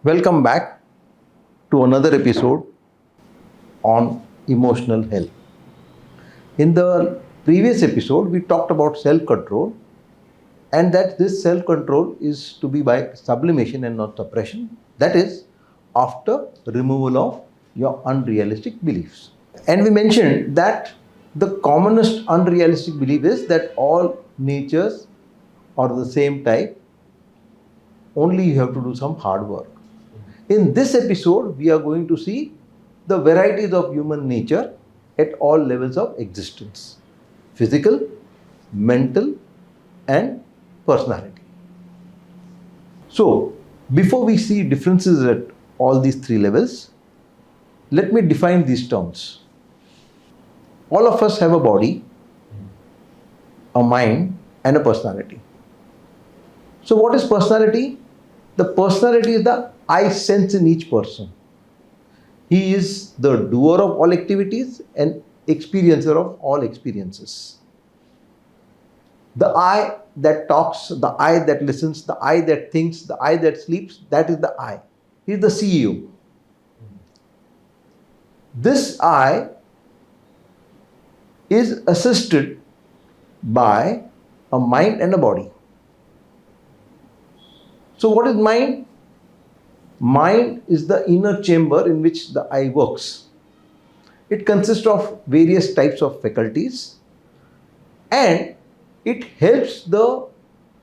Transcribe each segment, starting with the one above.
Welcome back to another episode on emotional health. In the previous episode, we talked about self control and that this self control is to be by sublimation and not suppression. That is, after removal of your unrealistic beliefs. And we mentioned that the commonest unrealistic belief is that all natures are the same type, only you have to do some hard work. In this episode, we are going to see the varieties of human nature at all levels of existence: physical, mental, and personality. So, before we see differences at all these three levels, let me define these terms. All of us have a body, a mind, and a personality. So, what is personality? The personality is the I sense in each person. He is the doer of all activities and experiencer of all experiences. The I that talks, the I that listens, the I that thinks, the I that sleeps, that is the I. He is the CEO. This I is assisted by a mind and a body. So what is mind? Mind is the inner chamber in which the I works. It consists of various types of faculties and it helps the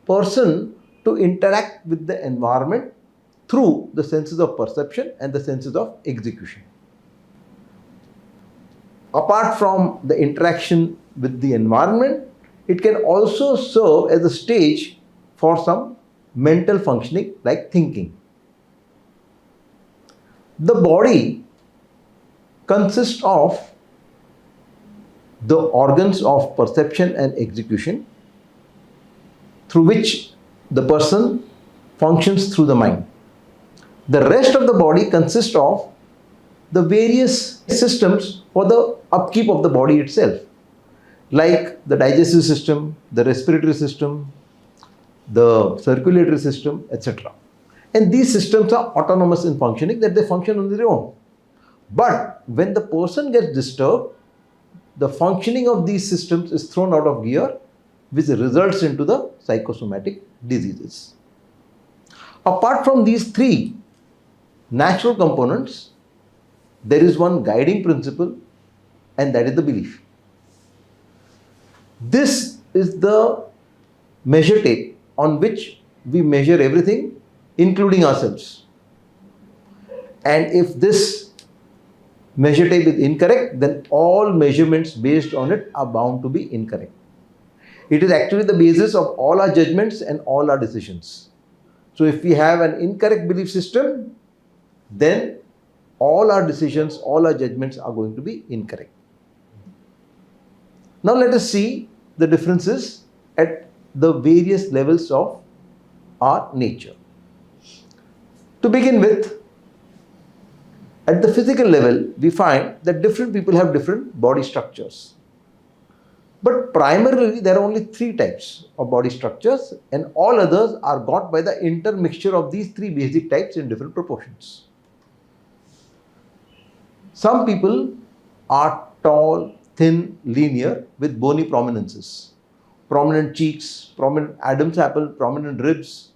person to interact with the environment through the senses of perception and the senses of execution. Apart from the interaction with the environment, it can also serve as a stage for some mental functioning like thinking. The body consists of the organs of perception and execution through which the person functions through the mind. The rest of the body consists of the various systems for the upkeep of the body itself, like the digestive system, the respiratory system, the circulatory system, etc. And these systems are autonomous in functioning, that they function on their own. But when the person gets disturbed, the functioning of these systems is thrown out of gear, which results into the psychosomatic diseases. Apart from these three natural components, there is one guiding principle, and that is the belief. This is the measure tape on which we measure everything, including ourselves. And if this measure tape is incorrect, then all measurements based on it are bound to be incorrect. It is actually the basis of all our judgments and all our decisions. So if we have an incorrect belief system, then all our decisions, all our judgments are going to be incorrect. Now let us see the differences at the various levels of our nature. To begin with, at the physical level, we find that different people have different body structures. But primarily, there are only three types of body structures, and all others are got by the intermixture of these three basic types in different proportions. Some people are tall, thin, linear with bony prominences, prominent cheeks, prominent Adam's apple, prominent ribs.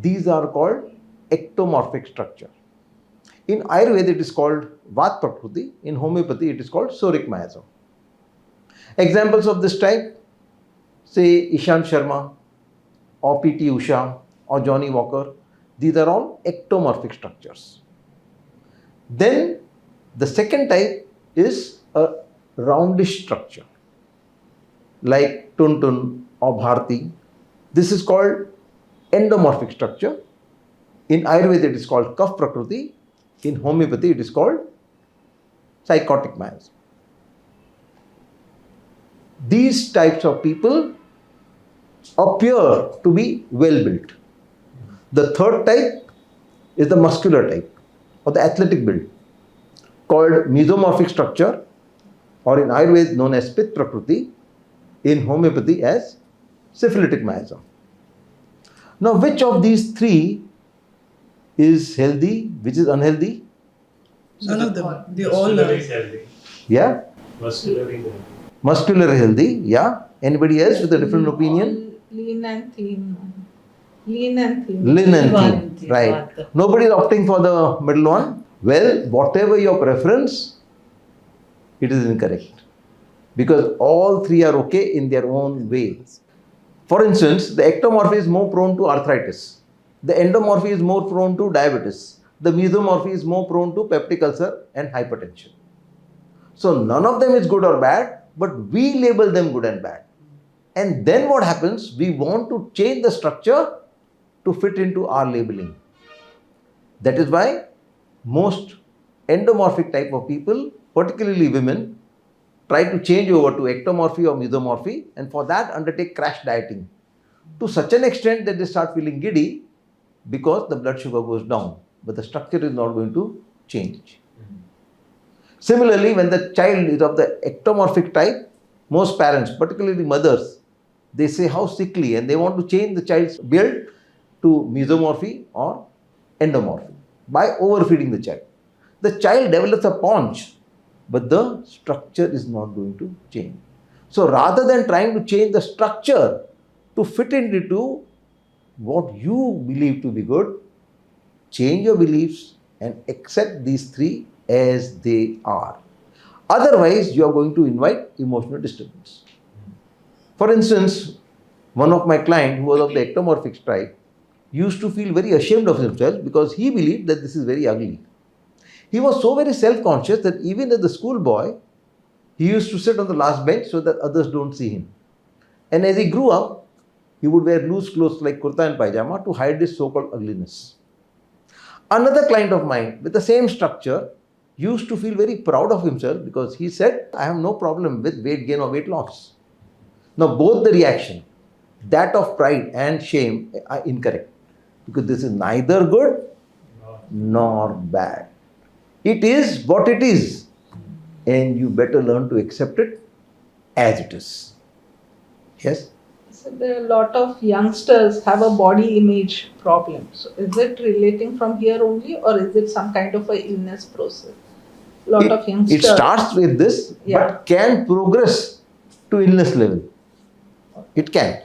These are called ectomorphic structure. In Ayurveda, it is called Vat Prakriti. In homeopathy, it is called Soric miasm. Examples of this type, say Ishant Sharma or P.T. Usha or Johnny Walker. These are all ectomorphic structures. Then the second type is a roundish structure like Tuntun or Bharti. This is called endomorphic structure. In Ayurveda, it is called Kapha Prakriti. In homeopathy, it is called psychotic miasm. These types of people appear to be well built. The third type is the muscular type or the athletic build, called mesomorphic structure, or in Ayurveda known as Pitta Prakriti, in homeopathy as syphilitic miasm. Now, which of these three is healthy, which is unhealthy? None of them. They all Muscular are. is healthy. Yeah? Muscular is healthy. Muscular healthy, yeah? Anybody else with a different opinion? Lean and thin. Lean and thin. Lean and One, thin, right. Nobody is opting for the middle one? Well, whatever your preference, it is incorrect. Because all three are okay in their own way. For instance, the ectomorphy is more prone to arthritis. The endomorphy is more prone to diabetes. The mesomorphy is more prone to peptic ulcer and hypertension. So none of them is good or bad, but we label them good and bad. And then what happens? We want to change the structure to fit into our labeling. That is why most endomorphic type of people, particularly women, try to change over to ectomorphy or mesomorphy, and for that undertake crash dieting to such an extent that they start feeling giddy because the blood sugar goes down, but the structure is not going to change. Similarly, when the child is of the ectomorphic type, most parents, particularly mothers, they say how sickly, and they want to change the child's build to mesomorphy or endomorphy by overfeeding the child. The child develops a paunch, but the structure is not going to change. So rather than trying to change the structure to fit into what you believe to be good, change your beliefs and accept these three as they are. Otherwise, you are going to invite emotional disturbance. For instance, one of my clients who was of the ectomorphic type used to feel very ashamed of himself because he believed that this is very ugly. He was so very self-conscious that even as a schoolboy, he used to sit on the last bench so that others don't see him. And as he grew up, he would wear loose clothes like kurta and pajama to hide his so-called ugliness. Another client of mine with the same structure used to feel very proud of himself because he said, I have no problem with weight gain or weight loss. Now both the reaction, that of pride and shame, are incorrect because this is neither good nor bad. It is what it is, and you better learn to accept it as it is. Yes? So there are a lot of youngsters have a body image problem. So is it relating from here only, or is it some kind of a illness process? Lot of youngsters. It starts with this, Yeah. but can progress to illness level. It can.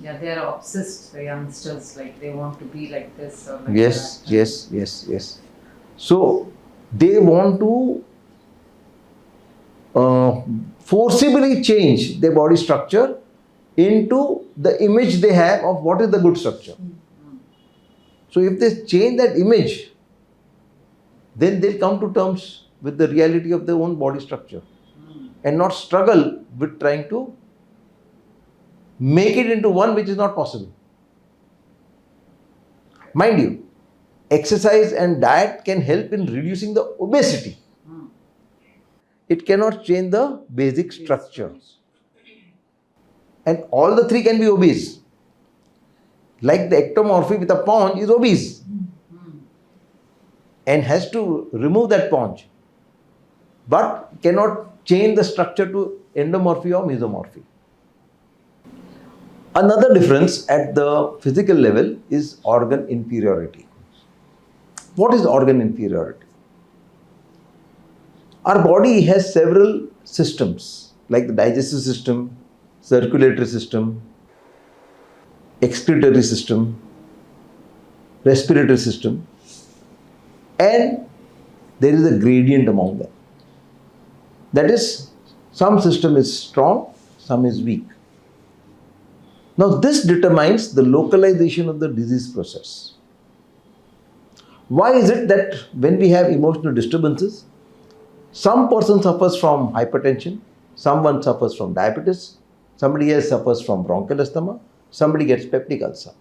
Yeah, they are obsessed, the youngsters, like they want to be like this or like Yes, that. yes. So they want to forcibly change their body structure into the image they have of what is the good structure. So if they change that image, then they'll come to terms with the reality of their own body structure and not struggle with trying to make it into one which is not possible. Mind you, exercise and diet can help in reducing the obesity. It cannot change the basic structure. And all the three can be obese. Like the ectomorphy with a paunch is obese and has to remove that paunch, but cannot change the structure to endomorphy or mesomorphy. Another difference at the physical level is organ inferiority. What is organ inferiority? Our body has several systems like the digestive system, circulatory system, excretory system, respiratory system, and there is a gradient among them. That is, some system is strong, some is weak. Now this determines the localization of the disease process. Why is it that when we have emotional disturbances, some person suffers from hypertension, someone suffers from diabetes, somebody else suffers from bronchial asthma, somebody gets peptic ulcer?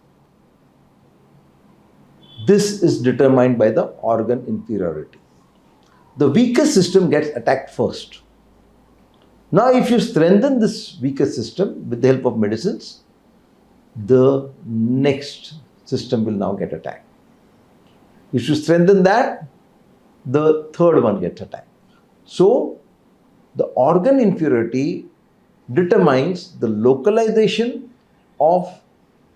This is determined by the organ inferiority. The weakest system gets attacked first. Now if you strengthen this weaker system with the help of medicines, the next system will now get attacked. If you strengthen that, the third one gets attacked. So the organ inferiority determines the localization of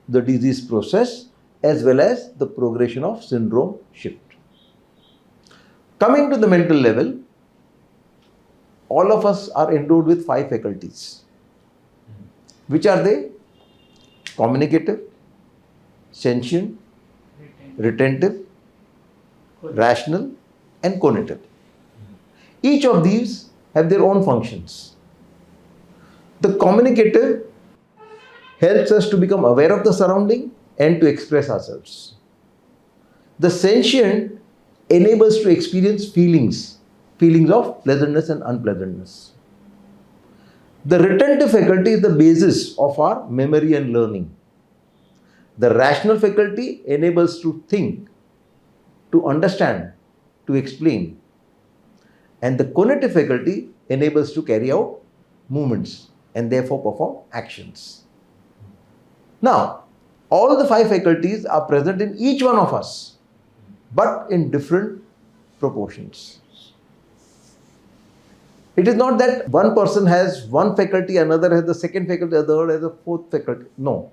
the disease process as well as the progression of syndrome shift. Coming to the mental level, all of us are endowed with 5 faculties. Which are they? Communicative, sentient, retentive, rational, and cognitive. Each of these have their own functions. The communicative helps us to become aware of the surrounding and to express ourselves. The sentient enables to experience feelings of pleasantness and unpleasantness. The retentive faculty is the basis of our memory and learning. The rational faculty enables to think, to understand, to explain. And the cognitive faculty enables to carry out movements and therefore perform actions. Now, all the 5 faculties are present in each one of us, but in different proportions. It is not that one person has one faculty, another has the second faculty, another has the fourth faculty. No.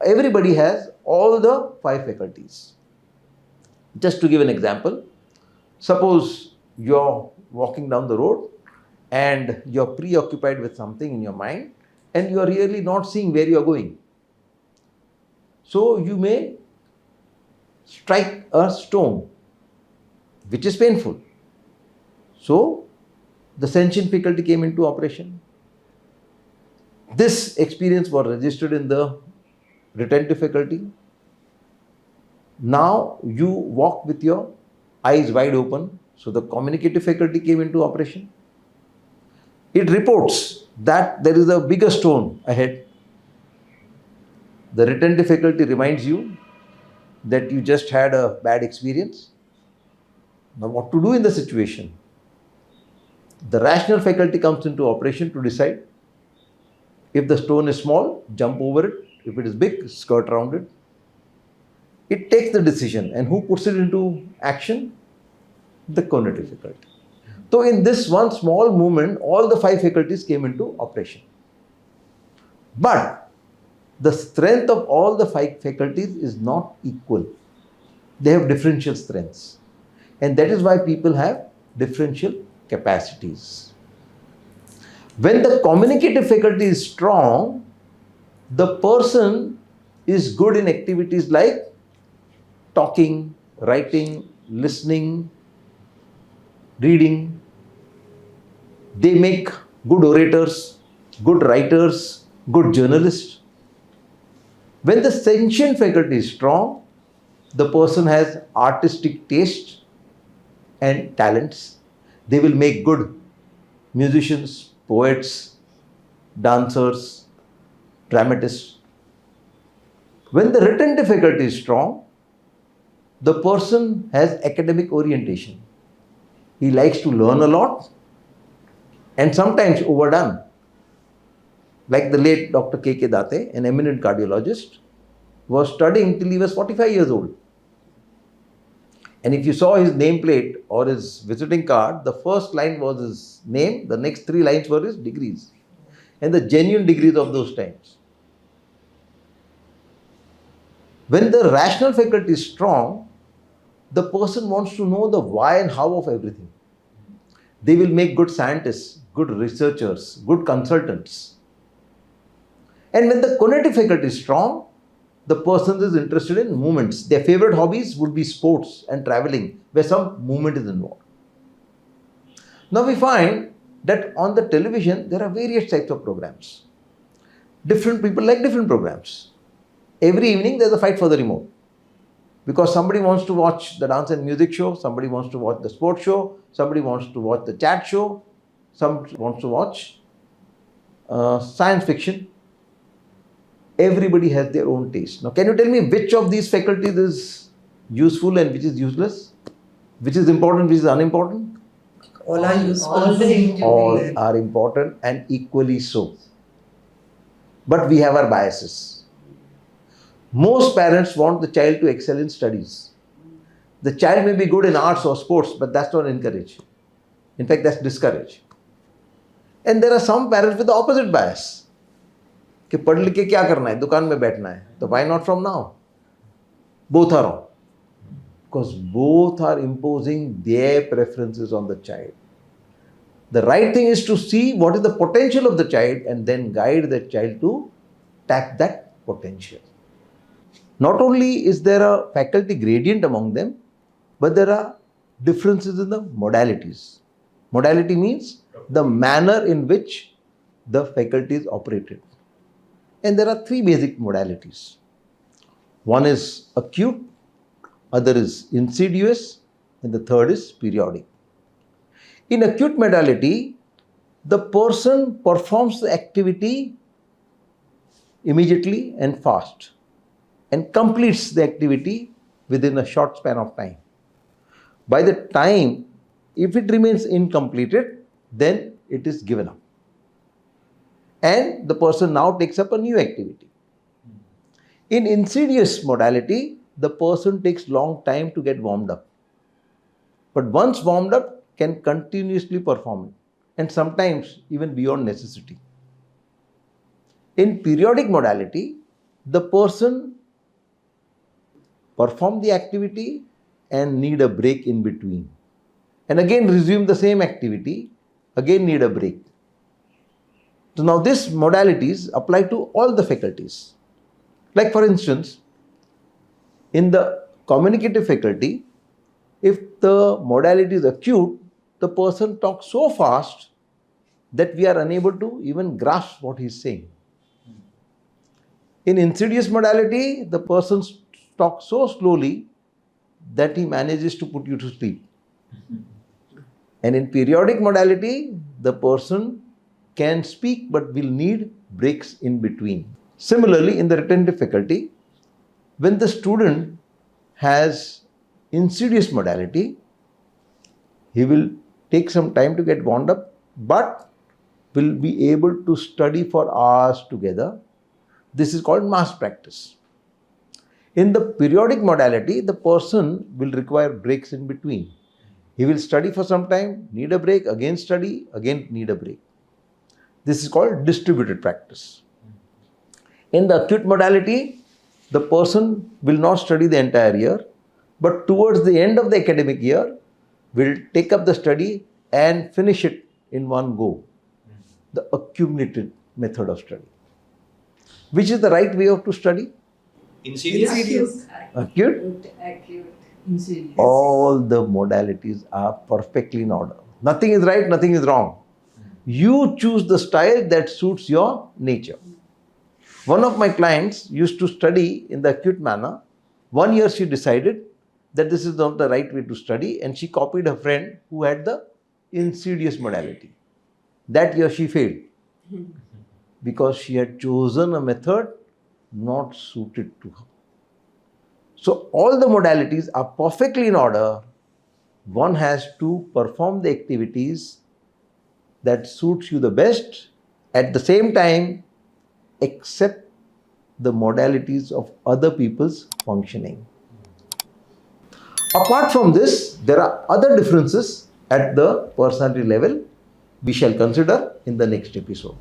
Everybody has all the 5 faculties. Just to give an example, suppose you're walking down the road and you're preoccupied with something in your mind and you're really not seeing where you're going. So you may strike a stone, which is painful. So the sentient faculty came into operation. This experience was registered in the retentive faculty. Now you walk with your eyes wide open. So the communicative faculty came into operation. It reports that there is a bigger stone ahead. The retentive faculty reminds you that you just had a bad experience. Now what to do in the situation? The rational faculty comes into operation to decide. If the stone is small, jump over it. If it is big, skirt around it. It takes the decision, and who puts it into action? The cognitive faculty. So in this one small movement, all the 5 faculties came into operation. But the strength of all the 5 faculties is not equal. They have differential strengths. And that is why people have differential capacities. When the communicative faculty is strong, the person is good in activities like talking, writing, listening, reading. They make good orators, good writers, good journalists. When the sentient faculty is strong, the person has artistic taste and talents. They will make good musicians, poets, dancers, dramatists. When the retentive faculty is strong, the person has academic orientation. He likes to learn a lot and sometimes overdone. Like the late Dr. K.K. Date, an eminent cardiologist, was studying till he was 45 years old. And if you saw his nameplate or his visiting card, the first line was his name, the next 3 lines were his degrees. And the genuine degrees of those times. When the rational faculty is strong, the person wants to know the why and how of everything. They will make good scientists, good researchers, good consultants. And when the cognitive faculty is strong, the person is interested in movements. Their favorite hobbies would be sports and traveling, where some movement is involved. Now we find that on the television, there are various types of programs. Different people like different programs. Every evening, there's a fight for the remote. Because somebody wants to watch the dance and music show, somebody wants to watch the sports show, somebody wants to watch the chat show, some wants to watch science fiction. Everybody has their own taste. Now, can you tell me which of these faculties is useful and which is useless? Which is important, which is unimportant? All are useful. All are important and equally so. But we have our biases. Most parents want the child to excel in studies. The child may be good in arts or sports, but that's not encouraged. In fact, that's discouraged. And there are some parents with the opposite bias. कि पढ़ लिख के क्या करना है, दुकान में बैठना है, तो why not from now? Both are wrong. Because both are imposing their preferences on the child. The right thing is to see what is the potential of the child and then guide the child to tap that potential. Not only is there a faculty gradient among them, but there are differences in the modalities. Modality means the manner in which the faculty is operated. And there are three basic modalities. One is acute, other is insidious, and the third is periodic. In acute modality, the person performs the activity immediately and fast and completes the activity within a short span of time. By the time, if it remains incompleted, then it is given up. And the person now takes up a new activity. In insidious modality, the person takes long time to get warmed up. But once warmed up, can continuously perform it, and sometimes even beyond necessity. In periodic modality, the person perform the activity and need a break in between. And again resume the same activity, again need a break. So now these modalities apply to all the faculties. Like for instance, in the communicative faculty, if the modality is acute, the person talks so fast that we are unable to even grasp what he is saying. In insidious modality, the person talks so slowly that he manages to put you to sleep. And in periodic modality, the person can speak but will need breaks in between. Similarly, in the retentive faculty, when the student has insidious modality, he will take some time to get wound up, but will be able to study for hours together. This is called mass practice. In the periodic modality, the person will require breaks in between. He will study for some time, need a break, again study, again need a break. This is called distributed practice. In the acute modality, the person will not study the entire year, but towards the end of the academic year, will take up the study and finish it in one go. The accumulated method of study. Which is the right way of to study? Insidious. Acute? Acute. Insidious. All the modalities are perfectly in order. Nothing is right, nothing is wrong. You choose the style that suits your nature. One of my clients used to study in the acute manner. 1 year she decided that this is not the right way to study, and she copied her friend who had the insidious modality. That year she failed because she had chosen a method not suited to her. So all the modalities are perfectly in order. One has to perform the activities that suits you the best, at the same time accept the modalities of other people's functioning. Apart from this, there are other differences at the personality level we shall consider in the next episode.